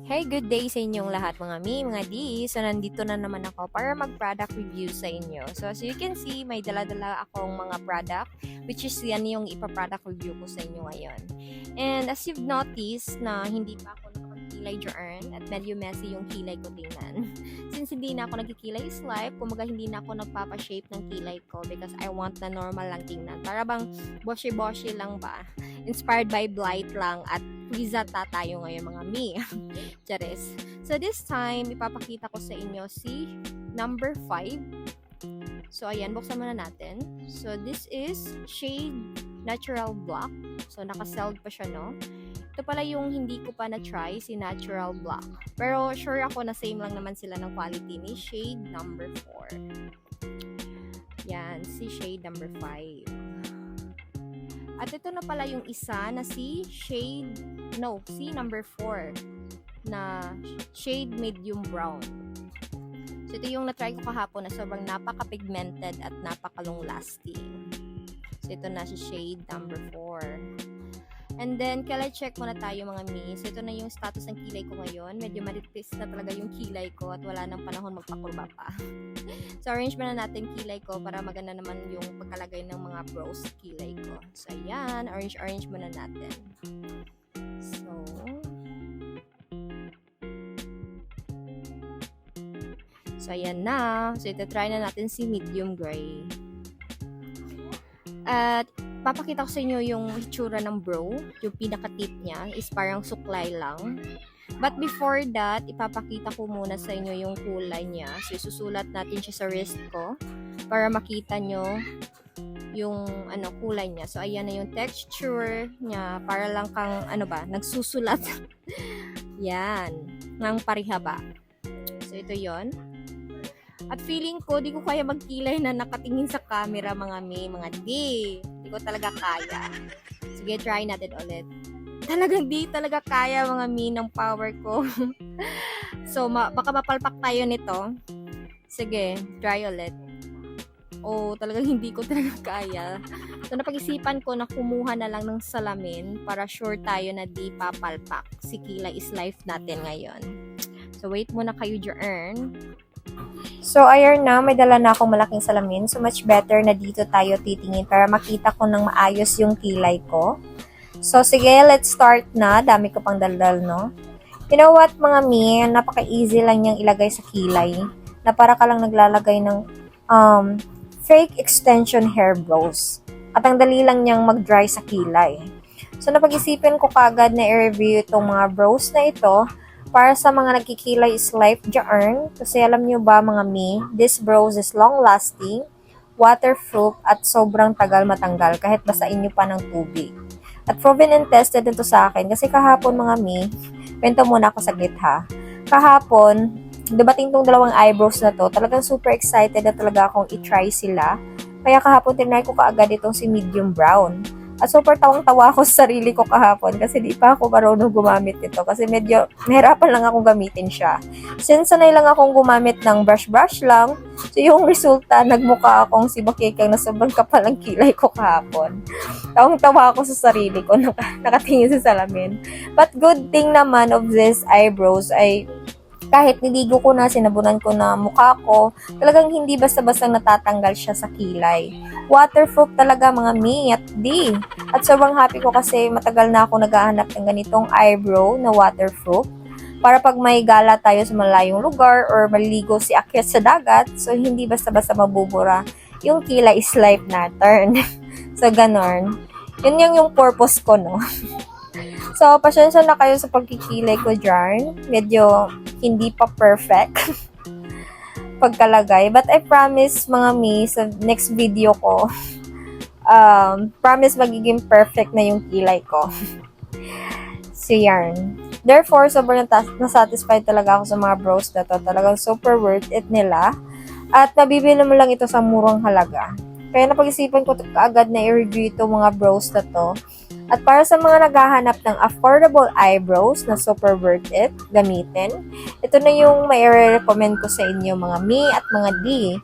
Hey, good day sa inyong lahat mga mi, mga di. So, nandito na naman ako para mag-product review sa inyo. So, as you can see, may dala-dala akong mga product, which is yan yung ipa-product review ko sa inyo ngayon. And as you've noticed na hindi pa ako nakapagkilay dyan at medyo messy yung kilay ko tingnan. Since hindi na ako nagkikilay is life, kumaga hindi na ako nagpapa-shape ng kilay ko because I want na normal lang tingnan. Para bang boshi-boshi lang ba? Inspired by Blight lang at Rizata tayo ngayon mga mi. Charis. So this time, ipapakita ko sa inyo si number 5. So ayan, buksan muna natin. So this is Shade Natural Black. So naka-sealed pa siya, no? Ito pala yung hindi ko pa na-try, si Natural Black. Pero sure ako na same lang naman sila ng quality ni Shade number 4. Yan, si Shade number 5. At ito na pala yung isa na si number 4 na shade medium brown. So ito yung na-try ko kahapon na sobrang napaka-pigmented at napaka-long lasting. So ito na si shade number 4. And then, kilay check muna tayo mga mi. So ito na yung status ng kilay ko ngayon. Medyo maritis na talaga yung kilay ko at wala nang panahon magpakurba pa. So arrange muna natin kilay ko para maganda naman yung pagkalagay ng mga brows kilay ko. So ayan, arrange muna natin. So ayan na. So ito try na natin si medium gray. At papakita ko sa inyo yung itsura ng brow. Yung pinaka-tip niya is parang suklay lang. But before that, ipapakita ko muna sa inyo yung kulay niya. So isusulat natin siya sa wrist ko para makita nyo yung kulay niya. So ayan na yung texture niya. Para lang kang nagsusulat. Yan. Ng parihaba. So ito yon. At feeling ko, di ko kaya magkilay na nakatingin sa camera mga mga di. Di ko talaga kaya. Sige, try natin ulit. Talagang di talaga kaya mga ng power ko. So, baka mapalpak tayo nito. Sige, try ulit. Talagang hindi ko talaga kaya. So, napag-isipan ko na kumuha na lang ng salamin para sure tayo na di papalpak. Si Kilay is life natin ngayon. So, wait muna kayo dyan. So, ayan na, may dala na akong malaking salamin. So, much better na dito tayo titingin para makita ko ng maayos yung kilay ko. So, sige, let's start na. Dami ko pang daldal, no? You know what, mga mi, napaka-easy lang niyang ilagay sa kilay. Na para ka lang naglalagay ng fake extension hair brows. At ang dali lang niyang mag-dry sa kilay. So, napag-isipin ko kagad na i-review itong mga brows na ito para sa mga nagkikilay is life dyan. Kasi alam nyo ba mga mi, this brows is long-lasting, waterproof, at sobrang tagal matanggal kahit basain nyo pa ng tubig. At proven and tested ito sa akin kasi kahapon mga mi, kwento muna ako saglit ha. Kahapon, dumating tong dalawang eyebrows na to, talagang super excited na talaga akong i-try sila. Kaya kahapon tinry ko kaagad itong si medium brown. At super tawang-tawa ako sa sarili ko kahapon kasi di pa ako marunong gumamit nito kasi medyo nahirapan lang akong gamitin siya. Since sanay lang akong gumamit ng brush lang, so yung resulta, nagmukha akong si Bakekang na sobrang kapal ang kilay ko kahapon. Tawang-tawa ako sa sarili ko, nakatingin sa salamin. But good thing naman of this eyebrows ay kahit niligo ko na, sinabunan ko na mukha ko, talagang hindi basta-basta natatanggal siya sa kilay. Waterproof talaga mga mi at di. At sobrang happy ko kasi matagal na ako naghahanap ng ganitong eyebrow na waterproof. Para pag may gala tayo sa malayong lugar or maliligo si akyat sa dagat, so hindi basta-basta mabubura yung kilay is life natin. So ganon. Yun yung purpose ko, no? So, pasensya na kayo sa pagkikilay ko dyan. Medyo hindi pa perfect pagkalagay. But I promise mga mi, sa next video ko, promise magiging perfect na yung kilay ko. So, yan. Therefore, sobrang nasatisfied talaga ako sa mga brows na to. Talagang super worth it nila. At nabibili mo lang ito sa murang halaga. Kaya napag-isipan ko agad na i-review itong mga brows na to. At para sa mga naghahanap ng affordable eyebrows na super worth it, gamitin, ito na yung may recommend ko sa inyo mga mi at mga di.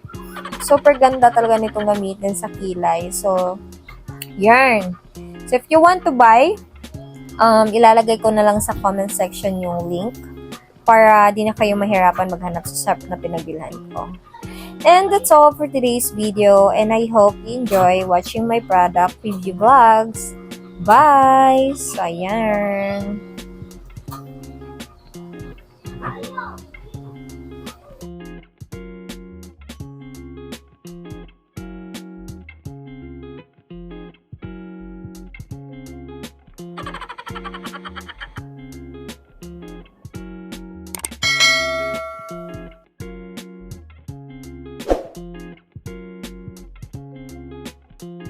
Super ganda talaga nitong gamitin sa kilay. So, yarn. So, if you want to buy, ilalagay ko na lang sa comment section yung link para di na kayo mahirapan maghanap sa shop na pinagbilhan ko. And that's all for today's video, and I hope you enjoy watching my product review vlogs. Bye! So, ayan.